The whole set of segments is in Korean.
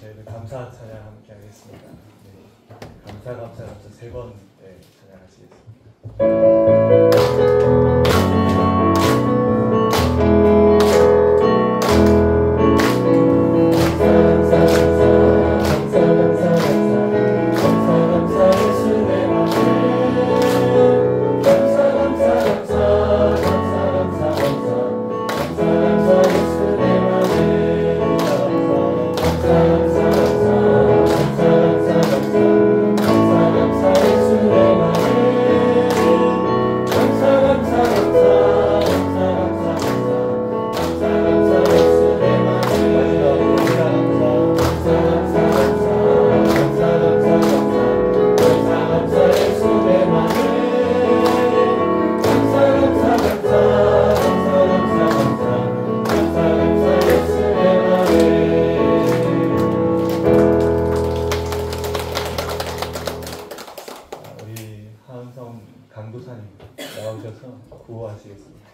저희는 감사 찬양 함께 하겠습니다. 네. 감사 세 번 찬양하시겠습니다. 강도사님 나오셔서 구호하시겠습니다.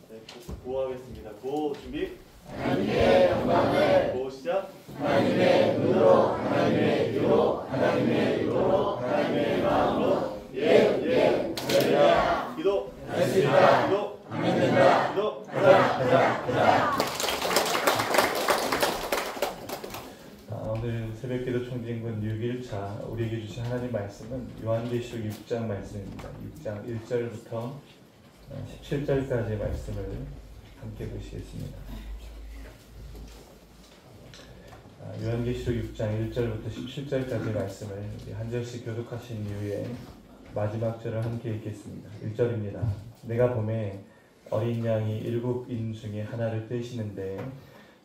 네, 구호하겠습니다. 구호 준비. 하나님의 영광을. 구호 시작. 하나님의 눈으로, 하나님의 귀로, 하나님의 입으로, 하나님의 마음으로. 예, 할렐루야. 기도. 됐습니다. 기도. 아멘 된다. 기도. 가자. 오늘 새벽기도 총진군 6일차 우리에게 주신 하나님 말씀은 요한계시록 6장 말씀입니다. 6장 1절부터 17절까지의 말씀을 함께 보시겠습니다. 요한계시록 6장 1절부터 17절까지의 말씀을 한 절씩 교독하신 이후에 마지막 절을 함께 읽겠습니다. 1절입니다. 내가 보매 어린 양이 7인 중에 하나를 떼시는데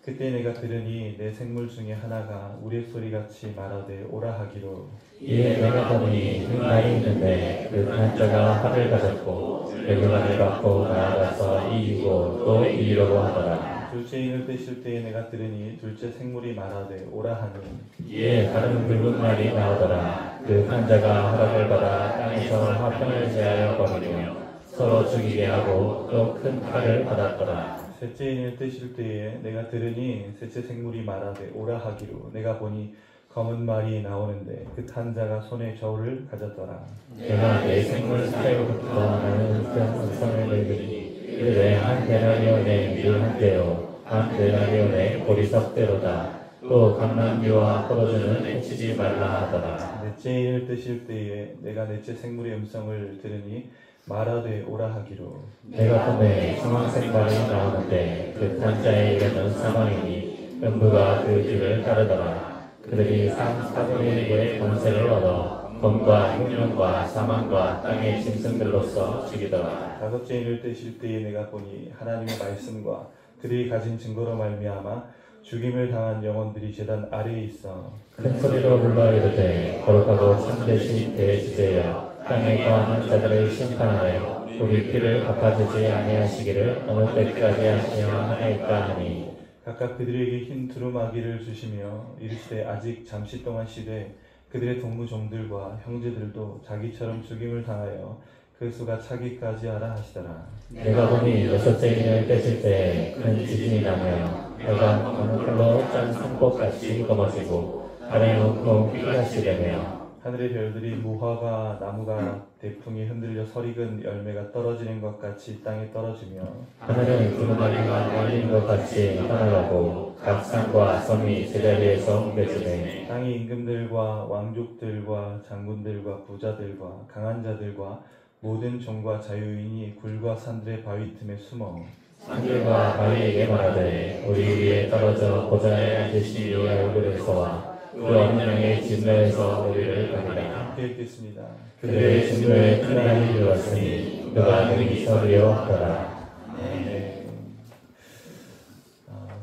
그때 내가 들으니 내 생물 중에 하나가 우레소리같이 말하되 오라 하기로. 이에 내가 보니 흑말이 있는데 그 한자가 활을 가졌고 그 받고 나아가서 이이고 또 이이라고 하더라. 둘째인을 떼실 때에 내가 들으니 둘째 생물이 말하되 오라 하니. 이에 다른 붉은 말이 나오더라. 그 한자가 허락을 받아 땅에서 화평을 제하여 버리며 서로 죽이게 하고 또 큰 칼을 받았더라. 셋째인을 떼실 때에 내가 들으니 셋째 생물이 말하되 오라 하기로. 내가 보니 검은 말이 나오는데 그 탄자가 손에 저울을 가졌더라. 내가 내 생물 사이로부터 나는 큰 음성을 내리니 이르되 한 데나리온의 밀 한 대요 한 데나리온의 보리석대로다. 또 감람류와 포도주는 해치지 말라 하더라. 넷째인을 떼실 때에 내가 넷째 생물의 음성을 들으니 말하되 오라 하기로. 내가 보매 청황색 말이 나오는데 그 탄자의 이름은 사망이니 음부가 그 뒤를 따르더라. 그들이 사분의 권세를 얻어 검과 흉년과 사망과 땅의 짐승들로서 죽이더라. 다섯째인을 떼실 때에 내가 보니 하나님의 말씀과 그들이 가진 증거로 말미암아 죽임을 당한 영혼들이 제단 아래에 있어 큰 소리로 불러 이르되 거룩하고 참되신 대주제여 땅에 거하는 자들을 심판하여 우리 피를 갚아주지 아니하시기를 어느 때까지 하시려 하나이까 하니. 각각 그들에게 흰 두루마기를 주시며 이르시되 아직 잠시 동안 쉬되 그들의 동무종들과 형제들도 자기처럼 죽임을 당하여 그 수가 차기까지 하라 하시더라. 내가 보니 여섯째 인을 떼실 때 큰 지진이 나며 해가 어느 칼로 짠 손꼽같이 검어지고 아래 온통 피같이 되며 하늘의 별들이 무화과 나무가 대풍이 흔들려 설익은 열매가 떨어지는 것 같이 땅에 떨어지며 하늘은 구름다리가 날리는 것 같이 떠나가고 각 산과 섬이 제자리에서 옮겨지네. 땅의 임금들과 왕족들과 장군들과 부자들과 강한 자들과 모든 종과 자유인이 굴과 산들의 바위 틈에 숨어 산들과 바위에게 말하되 우리 위에 떨어져 보좌에 앉으신 이의 얼굴에서와 그 어느 양의 진노에서 우리를 가리라. 함께 읽겠습니다. 그들의 진노에 큰 날이 이르렀으니 그가 능히 서리려 하더라. 네.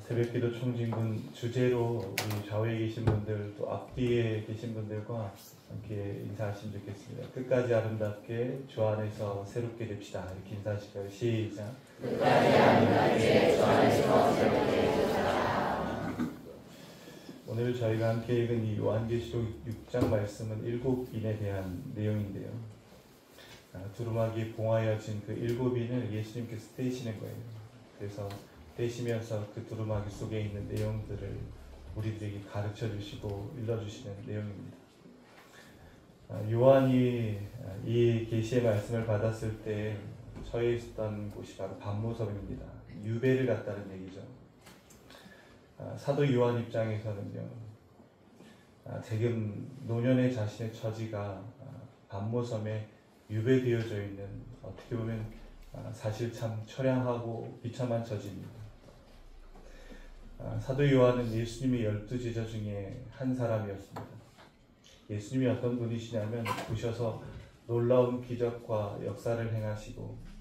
새벽기도 총진군 주제로 우리 좌우에 계신 분들 또 앞뒤에 계신 분들과 함께 인사하시면 좋겠습니다. 끝까지 아름답게 주 안에서 새롭게 됩시다. 이렇게 인사하실까요? 시작. 끝까지 아름답게 주 안에서 새롭게 됩시다. 오늘 저희가 함께 읽은 이 요한계시록 6장 말씀은 7인에 대한 내용인데요. 두루마기에 봉하여진 그 7인을 예수님께서 떼시는 거예요. 그래서 떼시면서 그 두루마기 속에 있는 내용들을 우리들에게 가르쳐 주시고 일러주시는 내용입니다. 요한이 이 계시의 말씀을 받았을 때 처해 있었던 곳이 바로 반모섬입니다. 유배를 갔다는 얘기죠. 사도 요한 입장에서는요, 지금 노년의 자신의 처지가 반모섬에 유배되어져 있는, 어떻게 보면 사실 참 처량하고 비참한 처지입니다. 사도 요한은 예수님의 12제자 중에 한 사람이었습니다. 예수님이 어떤 분이시냐면 부셔서 놀라운 기적과 역사를 행하시고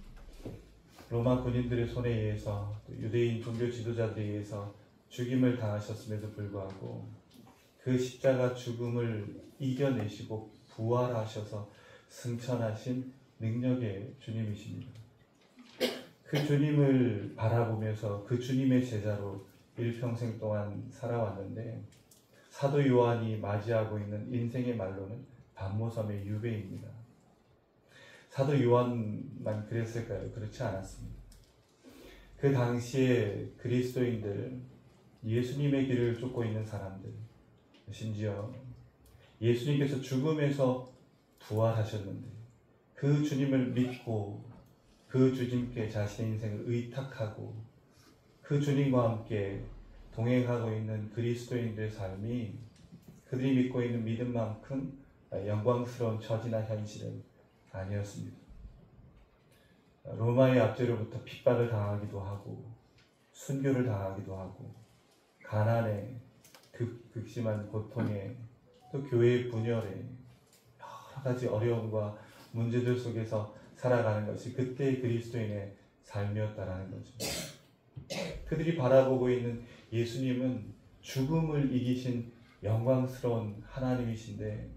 로마 군인들의 손에 의해서 유대인 종교 지도자들에 의해서 죽임을 당하셨음에도 불구하고 그 십자가 죽음을 이겨내시고 부활하셔서 승천하신 능력의 주님이십니다. 그 주님을 바라보면서 그 주님의 제자로 일평생 동안 살아왔는데 사도 요한이 맞이하고 있는 인생의 말로는 반모섬의 유배입니다. 사도 요한만 그랬을까요? 그렇지 않았습니다. 그 당시에 그리스도인들, 예수님의 길을 쫓고 있는 사람들, 심지어 예수님께서 죽음에서 부활하셨는데 그 주님을 믿고 그 주님께 자신의 인생을 의탁하고 그 주님과 함께 동행하고 있는 그리스도인들의 삶이 그들이 믿고 있는 믿음만큼 영광스러운 처지나 현실은 아니었습니다. 로마의 압제로부터 핍박을 당하기도 하고 순교를 당하기도 하고 가난에 극심한 고통에 또 교회의 분열에 여러 가지 어려움과 문제들 속에서 살아가는 것이 그때의 그리스도인의 삶이었다라는 거죠. 그들이 바라보고 있는 예수님은 죽음을 이기신 영광스러운 하나님이신데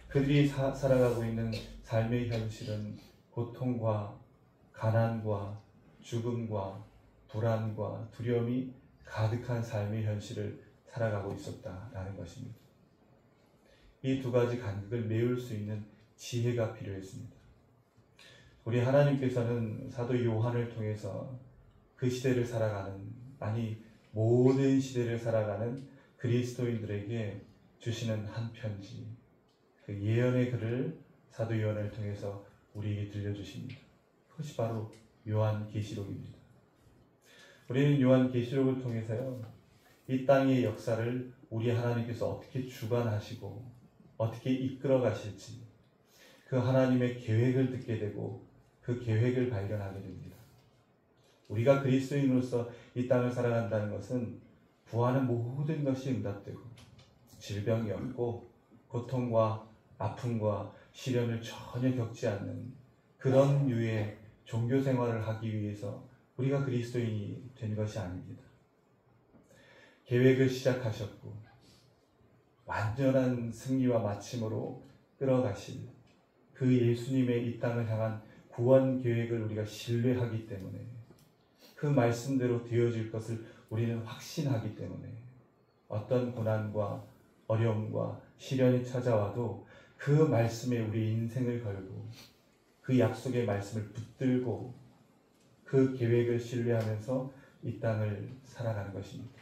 그들이 살아가고 있는 삶의 현실은 고통과 가난과 죽음과 불안과 두려움이 가득한 삶의 현실을 살아가고 있었다라는 것입니다. 이 두 가지 간극을 메울 수 있는 지혜가 필요했습니다. 우리 하나님께서는 사도 요한을 통해서 그 시대를 살아가는, 아니 모든 시대를 살아가는 그리스도인들에게 주시는 한 편지, 그 예언의 글을 사도 요한을 통해서 우리에게 들려주십니다. 그것이 바로 요한계시록입니다. 우리는 요한계시록을 통해서요, 이 땅의 역사를 우리 하나님께서 어떻게 주관하시고 어떻게 이끌어 가실지 그 하나님의 계획을 듣게 되고 그 계획을 발견하게 됩니다. 우리가 그리스도인으로서 이 땅을 살아간다는 것은 구하는 모든 것이 응답되고 질병이 없고 고통과 아픔과 시련을 전혀 겪지 않는 그런 류의 종교 생활을 하기 위해서 우리가 그리스도인이 된 것이 아닙니다. 계획을 시작하셨고 완전한 승리와 마침으로 끌어가실 그 예수님의 이 땅을 향한 구원 계획을 우리가 신뢰하기 때문에 그 말씀대로 되어질 것을 우리는 확신하기 때문에 어떤 고난과 어려움과 시련이 찾아와도 그 말씀에 우리 인생을 걸고 그 약속의 말씀을 붙들고 그 계획을 신뢰하면서 이 땅을 살아가는 것입니다.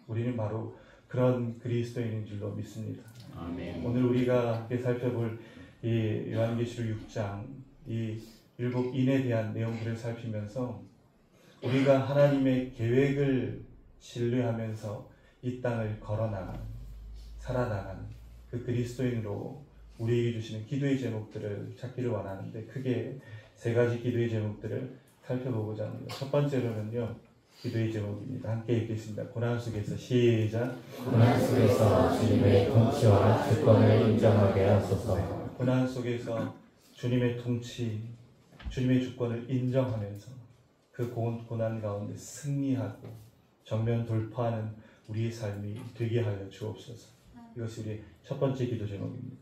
우리는 바로 그런 그리스도인인 줄로 믿습니다. 아멘. 오늘 우리가 함께 살펴볼 이 요한계시록 6장 이 7인에 대한 내용들을 살피면서 우리가 하나님의 계획을 신뢰하면서 이 땅을 걸어나가는, 살아나가는 그 그리스도인으로 우리에게 주시는 기도의 제목들을 찾기를 원하는데 크게 세 가지 기도의 제목들을 살펴보고자 합니다. 첫 번째로는요, 기도의 제목입니다. 함께 읽겠습니다. 고난 속에서 시작. 고난 속에서 주님의 통치와 주권을 인정하게 하소서. 고난 속에서 주님의 통치, 주님의 주권을 인정하면서 그 고난 가운데 승리하고 정면 돌파하는 우리의 삶이 되게 하여 주옵소서. 이것이 우리의 첫 번째 기도 제목입니다.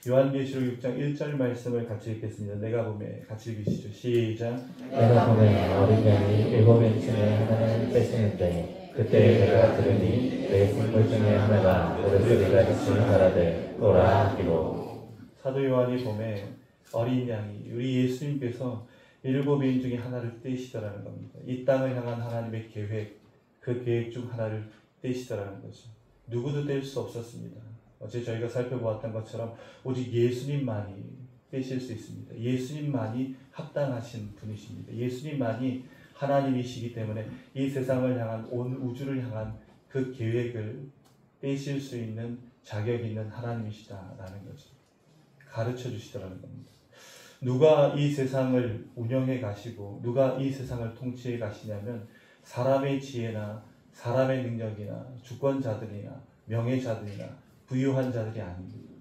요한계시록 6장 1절 말씀을 같이 읽겠습니다. 내가 보매 같이 읽으시죠. 시작. 내가 보매 어린 양이 7인 중에 하나를 뺏으는데 그때 내가 들으니 내 생물 중에 하나가 노랫소리가 있으며 말하되 오라 하기로. 사도 요한이 보매 어린 양이 우리 예수님께서 7인 중에 하나를 떼시더라는 겁니다. 이 땅을 향한 하나님의 계획, 그 계획 중 하나를 떼시더라는 거죠. 누구도 뗄 수 없었습니다. 어제 저희가 살펴보았던 것처럼 오직 예수님만이 떼실 수 있습니다. 예수님만이 합당하신 분이십니다. 예수님만이 하나님이시기 때문에 이 세상을 향한, 온 우주를 향한 그 계획을 떼실 수 있는 자격 있는 하나님이시다라는 거죠. 가르쳐 주시더라는 겁니다. 누가 이 세상을 운영해 가시고 누가 이 세상을 통치해 가시냐면 사람의 지혜나 사람의 능력이나 주권자들이나 명예자들이나 부유한 자들이 아닙니다.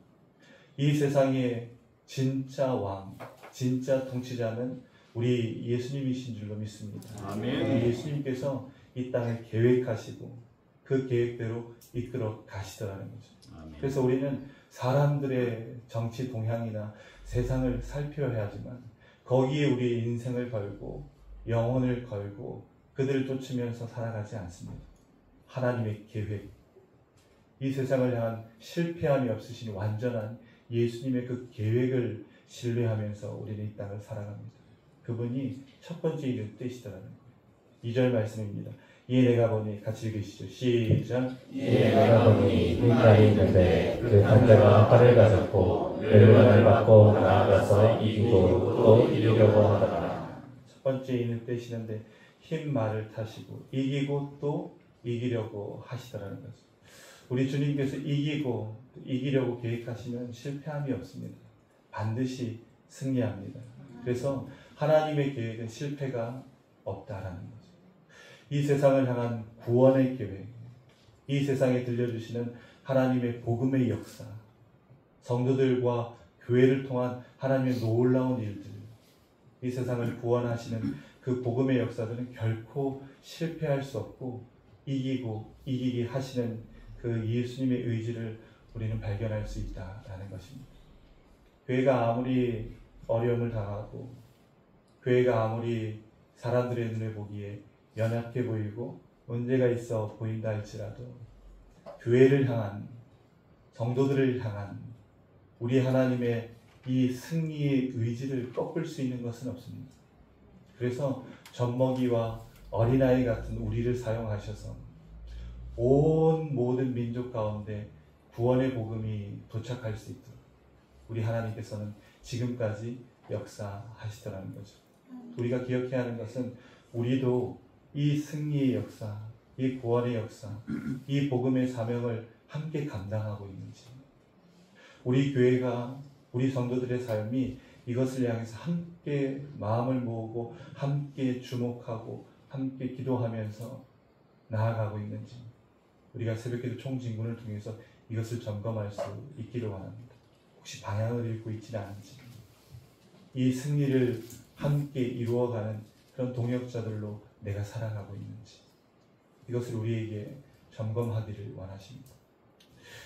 이 세상의 진짜 왕, 진짜 통치자는 우리 예수님이신 줄로 믿습니다. 아멘. 예수님께서 이 땅을 계획하시고 그 계획대로 이끌어 가시더라는 거죠. 아멘. 그래서 우리는 사람들의 정치 동향이나 세상을 살펴야 하지만 거기에 우리의 인생을 걸고 영혼을 걸고 그들을 쫓으면서 살아가지 않습니다. 하나님의 계획, 이 세상을 향한 실패함이 없으신 완전한 예수님의 그 계획을 신뢰하면서 우리는 이 땅을 살아갑니다. 그분이 첫 번째 일을 떼시더라는 거예요. 2절 말씀입니다. 이에 내가 보니, 같이 읽으시죠. 시작. 이에 내가 보니 흰날이 있는데 그 산자가 활을 가졌고 멸관을 받고 나아가서 이기고 또 이기려고 하더라. 첫 번째 인을 떼시는데 흰 말을 타시고 이기고 또 이기려고 하시더라는 거죠. 우리 주님께서 이기고 이기려고 계획하시면 실패함이 없습니다. 반드시 승리합니다. 그래서 하나님의 계획은 실패가 없다라는 거죠. 이 세상을 향한 구원의 계획, 이 세상에 들려주시는 하나님의 복음의 역사, 성도들과 교회를 통한 하나님의 놀라운 일들, 이 세상을 구원하시는 그 복음의 역사들은 결코 실패할 수 없고 이기고 이기게 하시는 그 예수님의 의지를 우리는 발견할 수 있다라는 것입니다. 교회가 아무리 어려움을 당하고 교회가 아무리 사람들의 눈에 보기에 연약해 보이고 문제가 있어 보인다 할지라도 교회를 향한, 성도들을 향한 우리 하나님의 이 승리의 의지를 꺾을 수 있는 것은 없습니다. 그래서 젖먹이와 어린아이 같은 우리를 사용하셔서 온 모든 민족 가운데 구원의 복음이 도착할 수 있도록 우리 하나님께서는 지금까지 역사하시더라는 거죠. 우리가 기억해야 하는 것은 우리도 이 승리의 역사, 이 구원의 역사, 이 복음의 사명을 함께 감당하고 있는지, 우리 교회가, 우리 성도들의 삶이 이것을 향해서 함께 마음을 모으고 함께 주목하고 함께 기도하면서 나아가고 있는지, 우리가 새벽기도 총진군을 통해서 이것을 점검할 수 있기를 원합니다. 혹시 방향을 잃고 있지는 않은지, 이 승리를 함께 이루어가는 그런 동역자들로 내가 살아가고 있는지, 이것을 우리에게 점검하기를 원하십니다.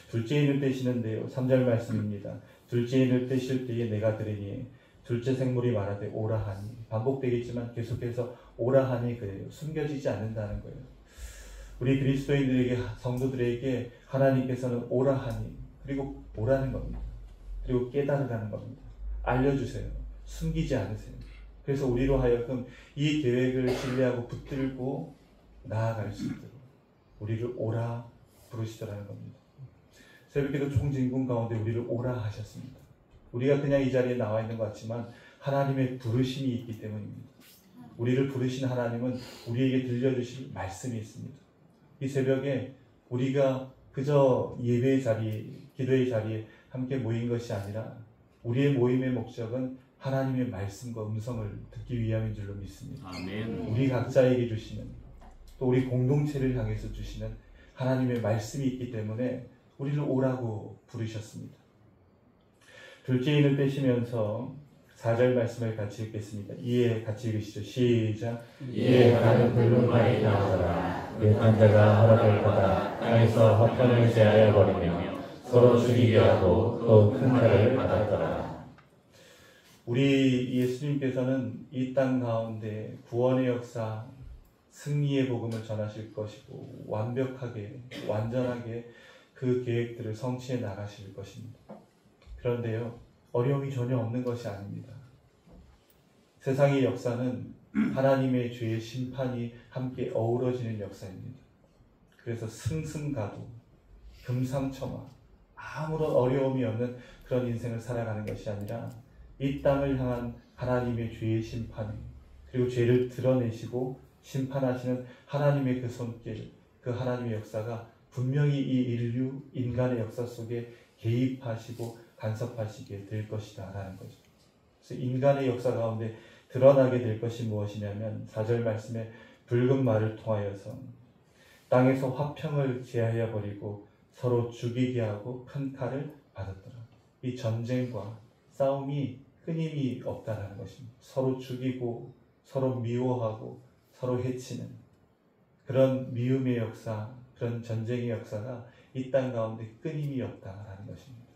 둘째 인을 떼시는데요, 3절 말씀입니다. 둘째 인을 떼실 때에 내가 들으니 둘째 생물이 말하되 오라하니, 반복되겠지만 계속해서 오라하니 그래요. 숨겨지지 않는다는 거예요. 우리 그리스도인들에게, 성도들에게 하나님께서는 오라하니, 그리고 오라는 겁니다. 그리고 깨달으라는 겁니다. 알려주세요. 숨기지 않으세요. 그래서 우리로 하여금 이 계획을 신뢰하고 붙들고 나아갈 수 있도록 우리를 오라 부르시더라는 겁니다. 새벽기도 총진군 가운데 우리를 오라 하셨습니다. 우리가 그냥 이 자리에 나와 있는 것 같지만 하나님의 부르심이 있기 때문입니다. 우리를 부르신 하나님은 우리에게 들려주실 말씀이 있습니다. 이 새벽에 우리가 그저 예배의 자리, 기도의 자리에 함께 모인 것이 아니라 우리의 모임의 목적은 하나님의 말씀과 음성을 듣기 위함인 줄로 믿습니다. 아멘. 우리 각자에게 주시는, 또 우리 공동체를 향해서 주시는 하나님의 말씀이 있기 때문에 우리를 오라고 부르셨습니다. 둘째 인을 떼시면서 4절 말씀을 같이 읽겠습니다. 이에 같이 읽으시죠. 시작. 이에 가는 붉은 말이 나오더라. 그 산자가 허락을 받아 땅에서 화편을 제하여 버리며 서로 죽이게 하고 또 큰 칼을 받았더라. 우리 예수님께서는 이 땅 가운데 구원의 역사, 승리의 복음을 전하실 것이고 완벽하게, 완전하게 그 계획들을 성취해 나가실 것입니다. 그런데요, 어려움이 전혀 없는 것이 아닙니다. 세상의 역사는 하나님의 죄의 심판이 함께 어우러지는 역사입니다. 그래서 승승가도, 금상첨화, 아무런 어려움이 없는 그런 인생을 살아가는 것이 아니라 이 땅을 향한 하나님의 죄의 심판, 그리고 죄를 드러내시고 심판하시는 하나님의 그 손길, 그 하나님의 역사가 분명히 이 인류, 인간의 역사 속에 개입하시고 간섭하시게 될 것이다 라는 거죠. 그래서 인간의 역사 가운데 드러나게 될 것이 무엇이냐면 4절 말씀에 붉은 말을 통하여서 땅에서 화평을 제하여 버리고 서로 죽이게 하고 큰 칼을 받았더라. 이 전쟁과 싸움이 끊임이 없다라는 것입니다. 서로 죽이고 서로 미워하고 서로 해치는 그런 미움의 역사, 그런 전쟁의 역사가 이 땅 가운데 끊임이 없다라는 것입니다.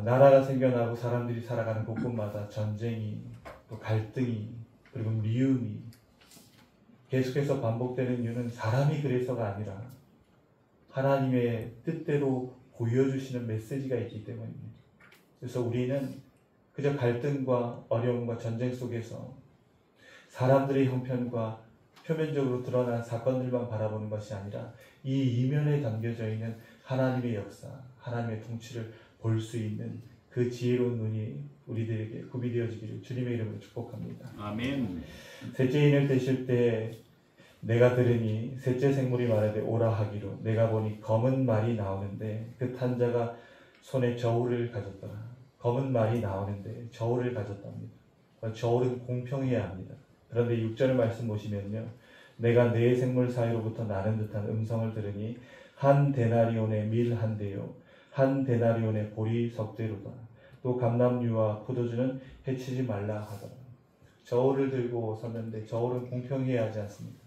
나라가 생겨나고 사람들이 살아가는 곳곳마다 전쟁이, 또 갈등이, 그리고 미움이 계속해서 반복되는 이유는 사람이 그래서가 아니라 하나님의 뜻대로 보여주시는 메시지가 있기 때문입니다. 그래서 우리는 그저 갈등과 어려움과 전쟁 속에서 사람들의 형편과 표면적으로 드러난 사건들만 바라보는 것이 아니라 이 이면에 담겨져 있는 하나님의 역사, 하나님의 통치를 볼 수 있는 그 지혜로운 눈이 우리들에게 구비되어지기를 주님의 이름으로 축복합니다. 아멘. 셋째 인을 떼실 때 내가 들으니 셋째 생물이 말하되 오라 하기로 내가 보니 검은 말이 나오는데 그 탄 자가 손에 저울을 가졌더라. 검은 말이 나오는데 저울을 가졌답니다. 저울은 공평해야 합니다. 그런데 6절 말씀 보시면요. 내가 네 생물 사이로부터 나는 듯한 음성을 들으니 한 데나리온의 밀 한 대요. 한 데나리온의 보리 석대로다. 또 감람류와 포도주는 해치지 말라 하더라. 저울을 들고 섰는데 저울은 공평해야 하지 않습니까?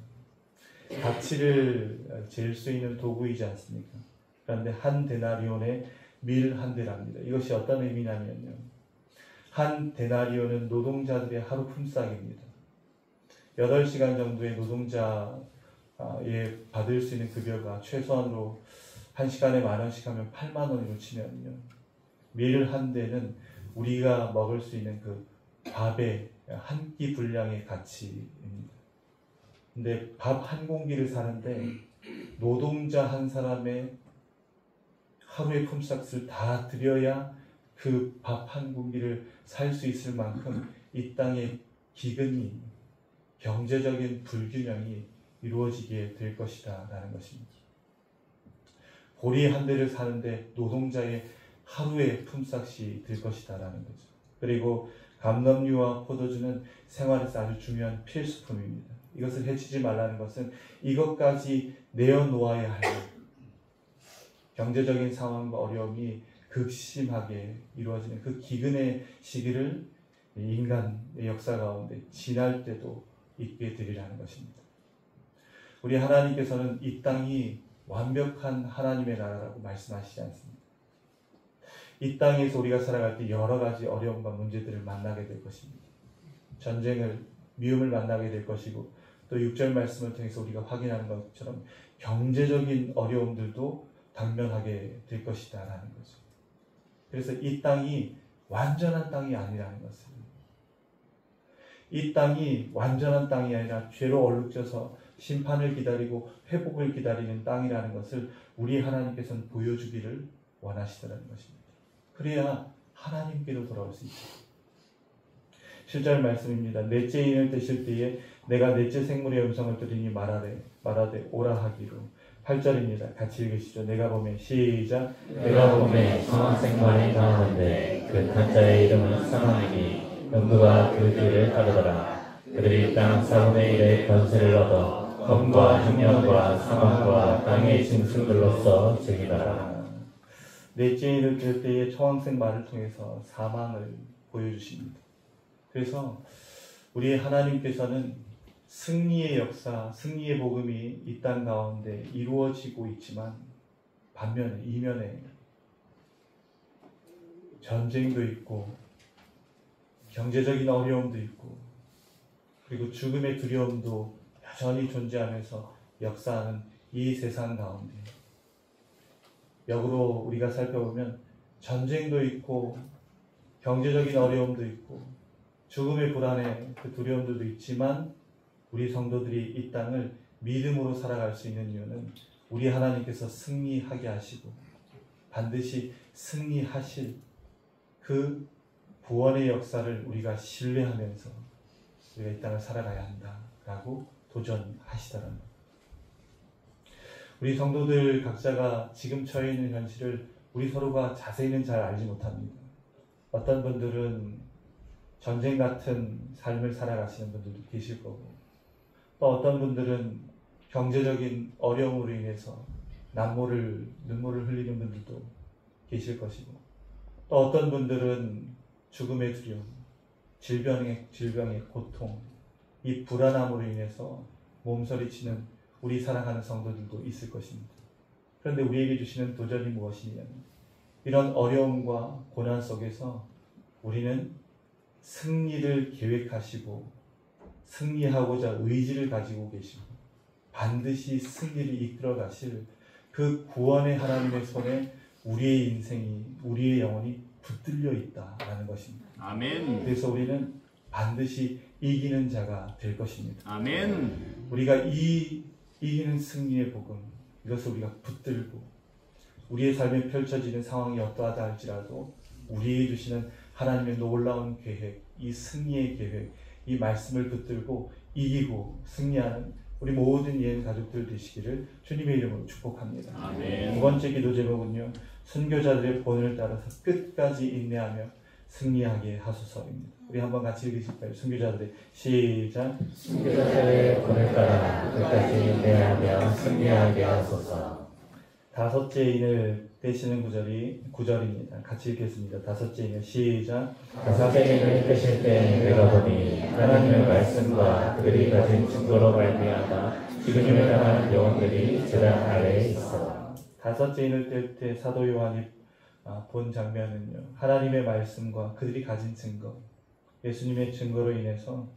가치를 잴 수 있는 도구이지 않습니까? 그런데 한 데나리온의 밀 한 대랍니다. 이것이 어떤 의미냐면요. 한 데나리온은 노동자들의 하루 품삯입니다. 8시간 정도의 노동자에 받을 수 있는 급여가 최소한으로 1시간에 10,000원씩 하면 80,000원으로 치면요. 밀 한 대는 우리가 먹을 수 있는 그 밥의 한 끼 분량의 가치입니다. 근데 밥 한 공기를 사는데 노동자 한 사람의 하루의 품삯을 다 드려야 그 밥 한 공기를 살 수 있을 만큼 이 땅의 기근이, 경제적인 불균형이 이루어지게 될 것이다 라는 것입니다. 보리 한 대를 사는데 노동자의 하루의 품삯이 될 것이다 라는 거죠. 그리고 감람류와 포도주는 생활에서 아주 중요한 필수품입니다. 이것을 해치지 말라는 것은 이것까지 내어놓아야 할 경제적인 상황과 어려움이 극심하게 이루어지는 그 기근의 시기를 인간의 역사 가운데 지날 때도 있게 되리라는 것입니다. 우리 하나님께서는 이 땅이 완벽한 하나님의 나라라고 말씀하시지 않습니다. 이 땅에서 우리가 살아갈 때 여러 가지 어려움과 문제들을 만나게 될 것입니다. 전쟁을, 미움을 만나게 될 것이고 또 6절 말씀을 통해서 우리가 확인하는 것처럼 경제적인 어려움들도 당면하게 될 것이다 라는 거죠. 그래서 이 땅이 완전한 땅이 아니라는 것을, 이 땅이 완전한 땅이 아니라 죄로 얼룩져서 심판을 기다리고 회복을 기다리는 땅이라는 것을 우리 하나님께서는 보여주기를 원하시더라는 것입니다. 그래야 하나님께로 돌아올 수 있죠. 7절 말씀입니다. 넷째 인을 떼실 때에 내가 넷째 생물의 음성을 들으니 말하되 오라 하기로. 8절입니다. 같이 읽으시죠. 내가 보매 시작. 내가 보매 성한 생물이 나오는데 그 탄자의 이름은 사망이니 음부가 그 뒤를 따르더라. 그들이 땅 4분의 1의 권세를 얻어 검과 흉년과 사망과 땅의 짐승들로서 즐기더라. 넷째 인을 뗄 때에 초왕생 말을 통해서 사망을 보여주십니다. 그래서 우리 하나님께서는 승리의 역사, 승리의 복음이 이 땅 가운데 이루어지고 있지만 반면에 이면에 전쟁도 있고 경제적인 어려움도 있고 그리고 죽음의 두려움도 여전히 존재하면서 역사하는 이 세상 가운데 역으로 우리가 살펴보면 전쟁도 있고 경제적인 어려움도 있고 죽음의 불안에 그 두려움들도 있지만 우리 성도들이 이 땅을 믿음으로 살아갈 수 있는 이유는 우리 하나님께서 승리하게 하시고 반드시 승리하실 그 구원의 역사를 우리가 신뢰하면서 우리가 이 땅을 살아가야 한다라고 도전하시더라는 것. 우리 성도들 각자가 지금 처해 있는 현실을 우리 서로가 자세히는 잘 알지 못합니다. 어떤 분들은 전쟁 같은 삶을 살아가시는 분들도 계실 거고, 또 어떤 분들은 경제적인 어려움으로 인해서 눈물을 흘리는 분들도 계실 것이고, 또 어떤 분들은 죽음의 두려움, 질병의 고통, 이 불안함으로 인해서 몸서리치는 우리 사랑하는 성도들도 있을 것입니다. 그런데 우리에게 주시는 도전이 무엇이냐면 이런 어려움과 고난 속에서 우리는 승리를 계획하시고 승리하고자 의지를 가지고 계시고 반드시 승리를 이끌어 가실 그 구원의 하나님의 손에 우리의 인생이, 우리의 영혼이 붙들려 있다라는 것입니다. 아멘. 그래서 우리는 반드시 이기는 자가 될 것입니다. 아멘. 우리가 이기는 승리의 복음, 이것을 우리가 붙들고 우리의 삶에 펼쳐지는 상황이 어떠하다 할지라도 우리에게 주시는 하나님의 놀라운 계획, 이 승리의 계획, 이 말씀을 붙들고 이기고 승리하는 우리 모든 예언 가족들 되시기를 주님의 이름으로 축복합니다. 아멘. 두 번째 기도 제목은요, 순교자들의 본을 따라서 끝까지 인내하며 승리하게 하소서입니다. 우리 한번 같이 읽으실까요? 순교자들의 시작. 순교자들의 본을 따라 끝까지 인내하며 승리하게 하소서. 다섯째 인을 떼시는 구절입니다. 같이 읽겠습니다. 다섯째 인을 시작. 다섯째 인을 떼실 때 내가 보니 하나님의 말씀과 그들이 가진 증거로 말미암아 죽임을 당한 영혼들이 제단 아래에 있어. 다섯째 인을 뗄 때 사도 요한이 본 장면은요, 하나님의 말씀과 그들이 가진 증거, 예수님의 증거로 인해서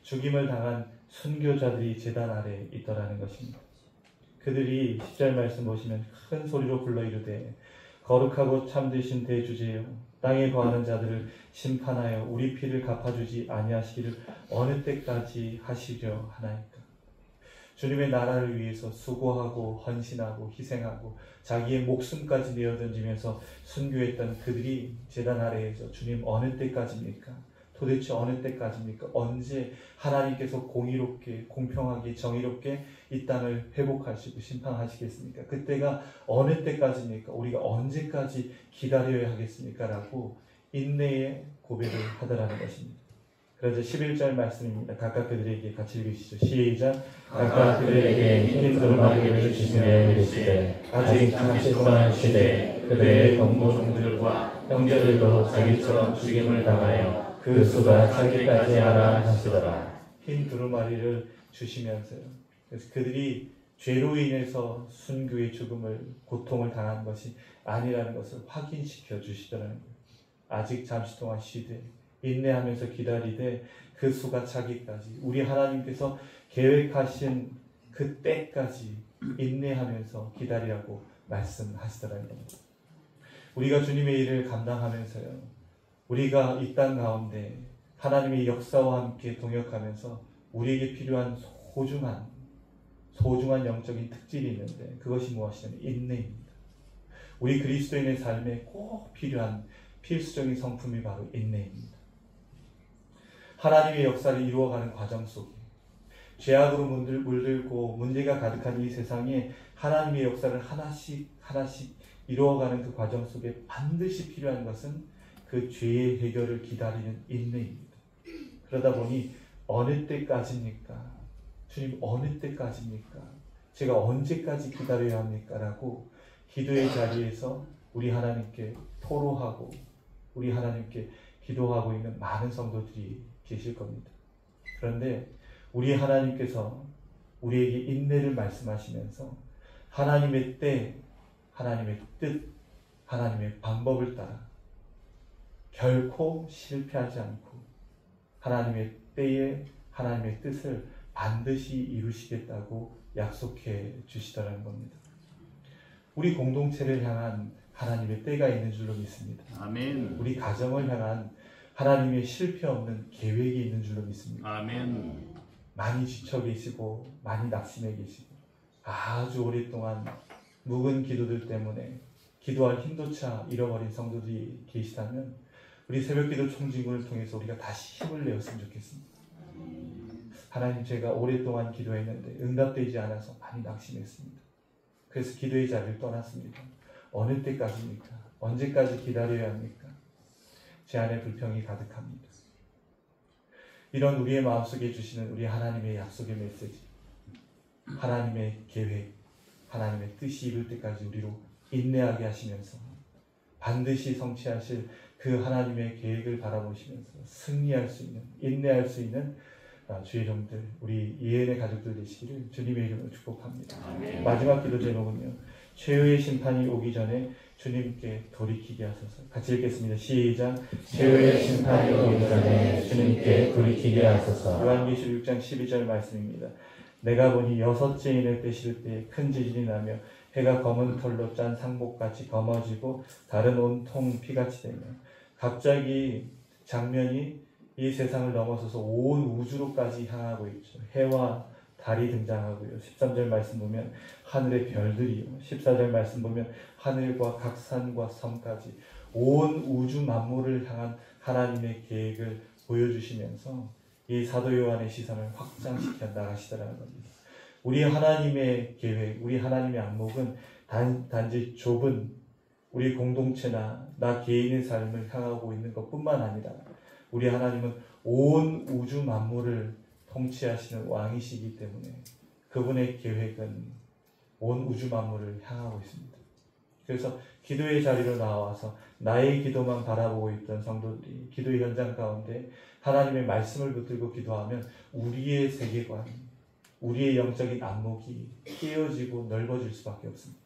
죽임을 당한 순교자들이 제단 아래에 있더라는 것입니다. 그들이 10절 말씀 보시면 큰 소리로 불러 이르되 거룩하고 참되신 대주제여, 땅에 거하는 자들을 심판하여 우리 피를 갚아주지 아니하시기를 어느 때까지 하시려 하나이까. 주님의 나라를 위해서 수고하고 헌신하고 희생하고 자기의 목숨까지 내어던지면서 순교했던 그들이 제단 아래에서 주님 어느 때까지입니까? 도대체 어느 때까지입니까? 언제 하나님께서 공의롭게, 공평하게, 정의롭게 이 땅을 회복하시고 심판하시겠습니까? 그때가 어느 때까지입니까? 우리가 언제까지 기다려야 하겠습니까? 라고 인내의 고백을 하더라는 것입니다. 그래서 11절 말씀입니다. 각각 그들에게 같이 읽으시죠. 시작. 각각 그들에게 흰 두루마리를 주시며 이르시되 아직 잠시 동안 쉬되 그들의 동무종들과 형제들도 자기처럼 죽임을 당하여 그 수가 차기까지 하라 하시더라. 흰 두루마리를 주시면서요. 그래서 그들이 죄로 인해서 순교의 죽음을, 고통을 당한 것이 아니라는 것을 확인시켜 주시더라는 거예요. 아직 잠시 동안 쉬되 인내하면서 기다리되 그 수가 차기까지, 우리 하나님께서 계획하신 그 때까지 인내하면서 기다리라고 말씀하시더라는 겁니다. 우리가 주님의 일을 감당하면서요, 우리가 이 땅 가운데 하나님의 역사와 함께 동역하면서 우리에게 필요한 소중한 영적인 특질이 있는데 그것이 무엇이냐면 인내입니다. 우리 그리스도인의 삶에 꼭 필요한 필수적인 성품이 바로 인내입니다. 하나님의 역사를 이루어가는 과정 속에 죄악으로 물들고 문제가 가득한 이 세상에 하나님의 역사를 하나씩 이루어가는 그 과정 속에 반드시 필요한 것은 그 죄의 해결을 기다리는 인내입니다. 그러다 보니 어느 때까지입니까? 주님 어느 때까지입니까? 제가 언제까지 기다려야 합니까? 라고 기도의 자리에서 우리 하나님께 토로하고 우리 하나님께 기도하고 있는 많은 성도들이 계실 겁니다. 그런데 우리 하나님께서 우리에게 인내를 말씀하시면서 하나님의 때, 하나님의 뜻, 하나님의 방법을 따라 결코 실패하지 않고 하나님의 때에 하나님의 뜻을 반드시 이루시겠다고 약속해 주시더라는 겁니다. 우리 공동체를 향한 하나님의 때가 있는 줄로 믿습니다. 아멘. 우리 가정을 향한 하나님의 실패 없는 계획이 있는 줄로 믿습니다. 아멘. 많이 지쳐 계시고 많이 낙심해 계시고 아주 오랫동안 묵은 기도들 때문에 기도할 힘조차 잃어버린 성도들이 계시다면 우리 새벽기도 총진군을 통해서 우리가 다시 힘을 내었으면 좋겠습니다. 하나님, 제가 오랫동안 기도했는데 응답되지 않아서 많이 낙심했습니다. 그래서 기도의 자리를 떠났습니다. 어느 때까지입니까? 언제까지 기다려야 합니까? 제 안에 불평이 가득합니다. 이런 우리의 마음속에 주시는 우리 하나님의 약속의 메시지, 하나님의 계획, 하나님의 뜻이 이룰 때까지 우리로 인내하게 하시면서 반드시 성취하실 그 하나님의 계획을 바라보시면서 승리할 수 있는, 인내할 수 있는 주의 종들, 우리 이은의 가족들 되시기를 주님의 이름으로 축복합니다. 아멘. 마지막 기도 제목은요, 최후의 심판이 오기 전에 주님께 돌이키게 하소서. 같이 읽겠습니다. 시작. 최후의 심판이 오기 전에 주님께 돌이키게 하소서. 요한계시록 6장 12절 말씀입니다. 내가 보니 6째인을 떼실 때에 큰 지진이 나며 해가 검은 털로 짠 상복같이 검어지고 다른 온통 피같이 되며, 갑자기 장면이 이 세상을 넘어서서 온 우주로까지 향하고 있죠. 해와 달이 등장하고요. 13절 말씀 보면 하늘의 별들이요. 14절 말씀 보면 하늘과 각 산과 섬까지 온 우주 만물을 향한 하나님의 계획을 보여주시면서 이 사도 요한의 시선을 확장시켜 나가시더라는 겁니다. 우리 하나님의 계획, 우리 하나님의 안목은 단지 좁은 우리 공동체나 나 개인의 삶을 향하고 있는 것뿐만 아니라 우리 하나님은 온 우주 만물을 통치하시는 왕이시기 때문에 그분의 계획은 온 우주 만물을 향하고 있습니다. 그래서 기도의 자리로 나와서 나의 기도만 바라보고 있던 성도들이 기도의 현장 가운데 하나님의 말씀을 붙들고 기도하면 우리의 세계관, 우리의 영적인 안목이 깨어지고 넓어질 수밖에 없습니다.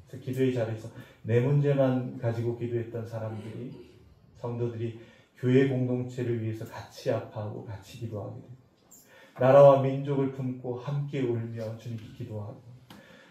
그래서 기도의 자리에서 내 문제만 가지고 기도했던 사람들이, 성도들이 교회 공동체를 위해서 같이 아파하고 같이 기도하게 됩니다. 나라와 민족을 품고 함께 울며 주님께 기도하고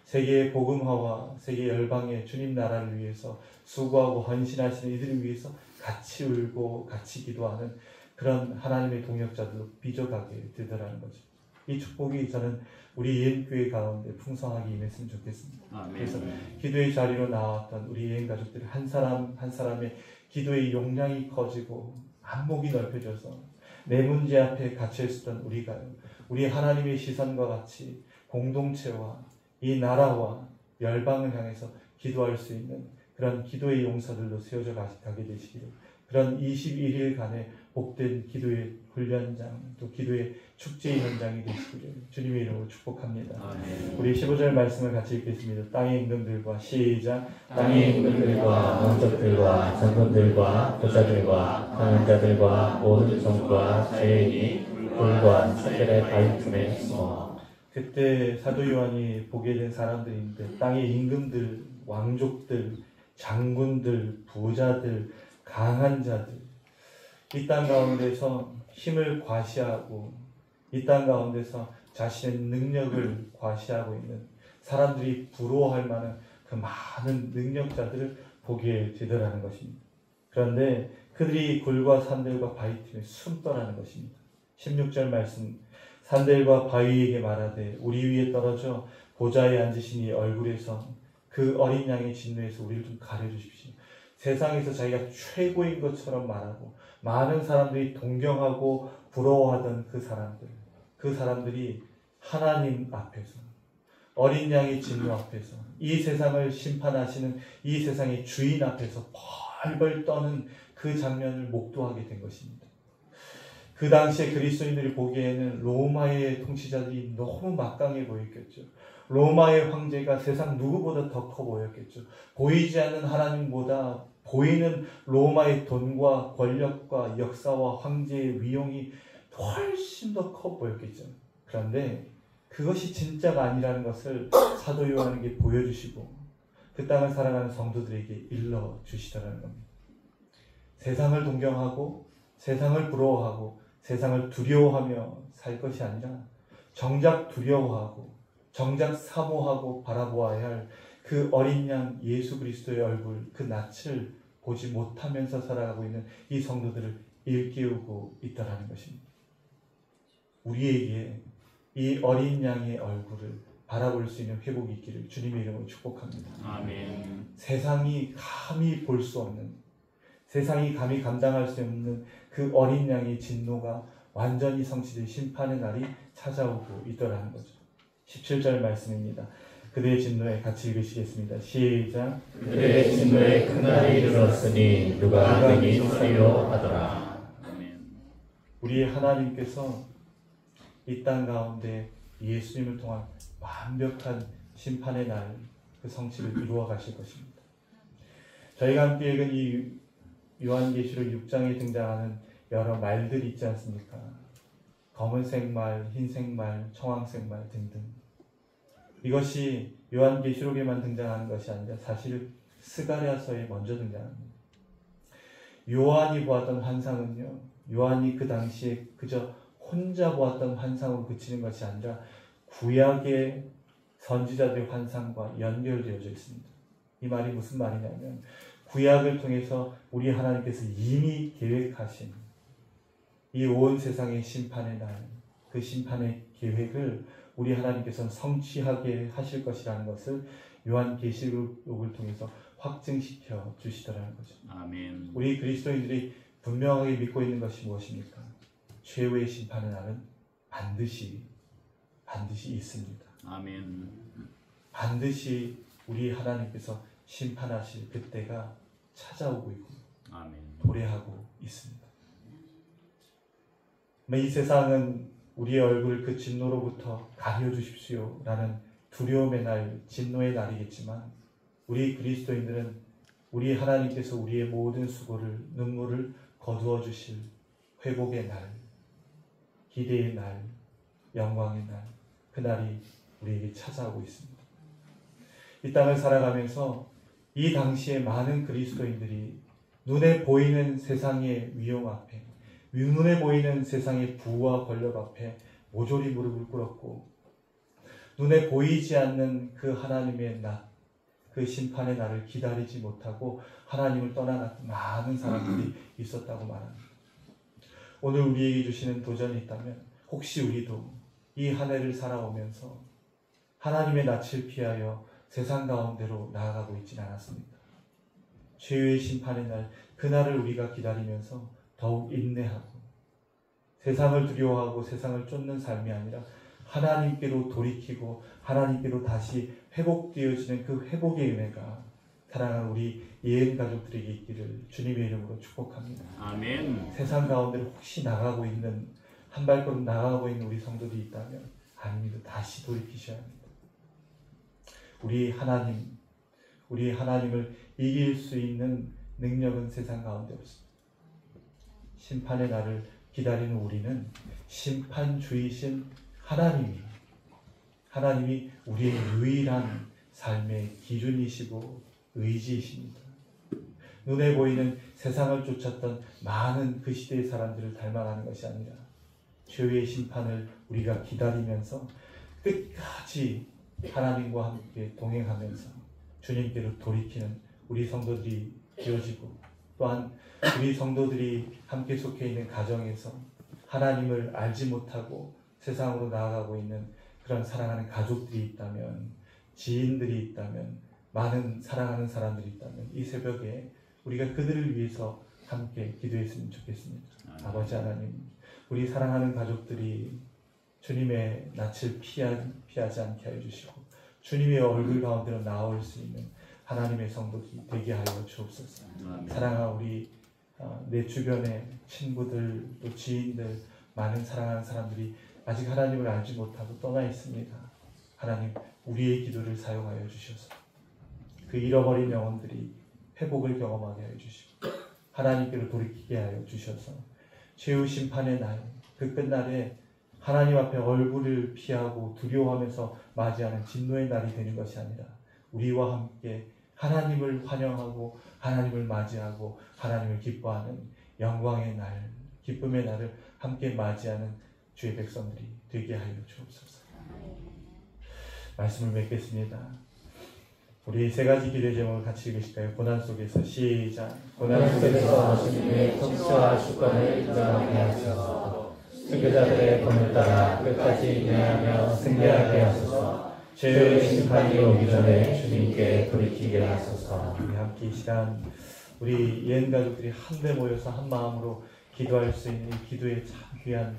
세계의 복음화와 세계 열방의 주님 나라를 위해서 수고하고 헌신하시는 이들을 위해서 같이 울고 같이 기도하는 그런 하나님의 동역자들로 빚어가게 되더라는 거죠. 이 축복이 저는 우리 예은교회 가운데 풍성하게 임했으면 좋겠습니다. 아멘. 그래서 기도의 자리로 나왔던 우리 예은 가족들 한 사람 한 사람의 기도의 용량이 커지고 안목이 넓혀져서 내 문제 앞에 갇혀있었던 우리가요, 우리 하나님의 시선과 같이 공동체와 이 나라와 열방을 향해서 기도할 수 있는 그런 기도의 용사들로 세워져 가게 되시기를, 그런 21일간의 복된 기도의 훈련장, 또 기도의 축제 현장이 되시기를 주님의 이름으로 축복합니다. 아멘. 우리 15절 말씀을 같이 읽겠습니다. 땅의 임금들과 시작. 땅의 임금들과 왕족들과 장군들과 부자들과 강한 자들과 모든 종과 자유인이 불과 사절의 바위틈에 숨어. 그때 사도 요한이 보게 된 사람들인데 땅의 임금들, 왕족들, 장군들, 부자들, 강한 자들, 이 땅 가운데서 힘을 과시하고 이 땅 가운데서 자신의 능력을 과시하고 있는 사람들이 부러워할 만한 그 많은 능력자들을 보게 되더라는 것입니다. 그런데 그들이 굴과 산들과 바위 틈에 숨더라는 것입니다. 16절 말씀, 산들과 바위에게 말하되 우리 위에 떨어져 보좌에 앉으신 이 얼굴에서 그 어린 양의 진노에서 우리를 좀 가려주십시오. 세상에서 자기가 최고인 것처럼 말하고 많은 사람들이 동경하고 부러워하던 그 사람들이 하나님 앞에서, 어린 양의 진노 앞에서, 이 세상을 심판하시는 이 세상의 주인 앞에서 벌벌 떠는 그 장면을 목도하게 된 것입니다. 그 당시에 그리스도인들이 보기에는 로마의 통치자들이 너무 막강해 보였겠죠. 로마의 황제가 세상 누구보다 더 커 보였겠죠. 보이지 않는 하나님보다 보이는 로마의 돈과 권력과 역사와 황제의 위용이 훨씬 더 커 보였겠죠. 그런데 그것이 진짜가 아니라는 것을 사도 요한에게 보여주시고 그 땅을 살아가는 성도들에게 일러주시더라는 겁니다. 세상을 동경하고 세상을 부러워하고 세상을 두려워하며 살 것이 아니라 정작 두려워하고 정작 사모하고 바라보아야 할 그 그 어린 양 예수 그리스도의 얼굴, 그 낯을 보지 못하면서 살아가고 있는 이 성도들을 일깨우고 있다라는 것입니다. 우리에게 이 어린 양의 얼굴을 바라볼 수 있는 회복이 있기를 주님의 이름으로 축복합니다. 아멘. 세상이 감히 볼 수 없는, 세상이 감히 감당할 수 없는 그 어린 양의 진노가 완전히 성취된 심판의 날이 찾아오고 있더라는 거죠. 17절 말씀입니다. 그대의 진노에 같이 읽으시겠습니다. 시작. 그대의 진노의 큰 날이 이르렀으니 누가 능히 사유하더라. 아멘. 우리 하나님께서 이 땅 가운데 예수님을 통한 완벽한 심판의 날, 그 성취를 이루어 가실 것입니다. 저희가 함께 읽은 이 요한계시록 6장에 등장하는 여러 말들이 있지 않습니까? 검은색 말, 흰색 말, 청황색 말 등등. 이것이 요한계시록에만 등장하는 것이 아니라 사실 스가랴서에 먼저 등장합니다. 요한이 보았던 환상은요, 요한이 그 당시에 그저 혼자 보았던 환상으로 그치는 것이 아니라 구약의 선지자들의 환상과 연결되어져 있습니다. 이 말이 무슨 말이냐면 구약을 통해서 우리 하나님께서 이미 계획하신 이 온 세상의 심판의 날, 그 심판의 계획을 우리 하나님께서는 성취하게 하실 것이라는 것을 요한계시록을 통해서 확증시켜 주시더라는 거죠. 아멘. 우리 그리스도인들이 분명하게 믿고 있는 것이 무엇입니까? 최후의 심판의 날은 반드시 있습니다. 아멘. 반드시 우리 하나님께서 심판하실 그때가 찾아오고 있고 아멘. 도래하고 있습니다. 이 세상은 우리의 얼굴 그 진노로부터 가려주십시오 라는 두려움의 날, 진노의 날이겠지만 우리 그리스도인들은 우리 하나님께서 우리의 모든 수고를, 눈물을 거두어 주실 회복의 날, 기대의 날, 영광의 날, 그날이 우리에게 찾아오고 있습니다. 이 땅을 살아가면서 이 당시에 많은 그리스도인들이 눈에 보이는 세상의 위용 앞에, 눈에 보이는 세상의 부와 권력 앞에 모조리 무릎을 꿇었고 눈에 보이지 않는 그 하나님의 날, 그 심판의 날을 기다리지 못하고 하나님을 떠나갔던 많은 사람들이 있었다고 말합니다. 오늘 우리에게 주시는 도전이 있다면 혹시 우리도 이 한 해를 살아오면서 하나님의 낯을 피하여 세상 가운데로 나아가고 있지는 않았습니까? 최후의 심판의 날, 그날을 우리가 기다리면서 더욱 인내하고 세상을 두려워하고 세상을 쫓는 삶이 아니라 하나님께로 돌이키고 하나님께로 다시 회복되어지는 그 회복의 은혜가 사랑하는 우리 예은 가족들에게 있기를 주님의 이름으로 축복합니다. 아멘. 세상 가운데로 혹시 나가고 있는, 한 발걸음 나가고 있는 우리 성도들이 있다면 아닙니다. 다시 돌이키셔야 합니다. 우리 하나님을 이길 수 있는 능력은 세상 가운데 없습니다. 심판의 날을 기다리는 우리는 심판주이신 하나님이 우리의 유일한 삶의 기준이시고 의지이십니다. 눈에 보이는 세상을 쫓았던 많은 그 시대의 사람들을 닮아가는 것이 아니라 최후의 심판을 우리가 기다리면서 끝까지 하나님과 함께 동행하면서 주님께로 돌이키는 우리 성도들이 되어지고 또한 우리 성도들이 함께 속해 있는 가정에서 하나님을 알지 못하고 세상으로 나아가고 있는 그런 사랑하는 가족들이 있다면, 지인들이 있다면, 많은 사랑하는 사람들이 있다면 이 새벽에 우리가 그들을 위해서 함께 기도했으면 좋겠습니다. 아버지 하나님, 우리 사랑하는 가족들이 주님의 낯을 피하지 않게 하여 주시고 주님의 얼굴 가운데로 나올 수 있는 하나님의 성도들이 되게 하여 주옵소서. 사랑하는 우리 내 주변의 친구들 또 지인들 많은 사랑하는 사람들이 아직 하나님을 알지 못하고 떠나 있습니다. 하나님, 우리의 기도를 사용하여 주셔서 그 잃어버린 영혼들이 회복을 경험하게 하여 주시고 하나님께로 돌이키게 하여 주셔서 최후 심판의 날, 그 끝날에 하나님 앞에 얼굴을 피하고 두려워하면서 맞이하는 진노의 날이 되는 것이 아니라 우리와 함께 하나님을 환영하고 하나님을 맞이하고 하나님을 기뻐하는 영광의 날, 기쁨의 날을 함께 맞이하는 주의 백성들이 되게 하여 주옵소서. 말씀을 맺겠습니다. 우리 세 가지 기도의 제목을 같이 읽으실까요? 고난 속에서 시작. 고난 속에서 주님의 통치와 주권을 인정하게 하소서. 순교자들의 검을 따라 끝까지 인내하며 승리하게 하소서. 죄의 심판이 오기 전에 주님께 돌이키게 하소서. 우리 함께 이 시간 우리 예은 가족들이 한데 모여서 한 마음으로 기도할 수 있는 이 기도의 참 귀한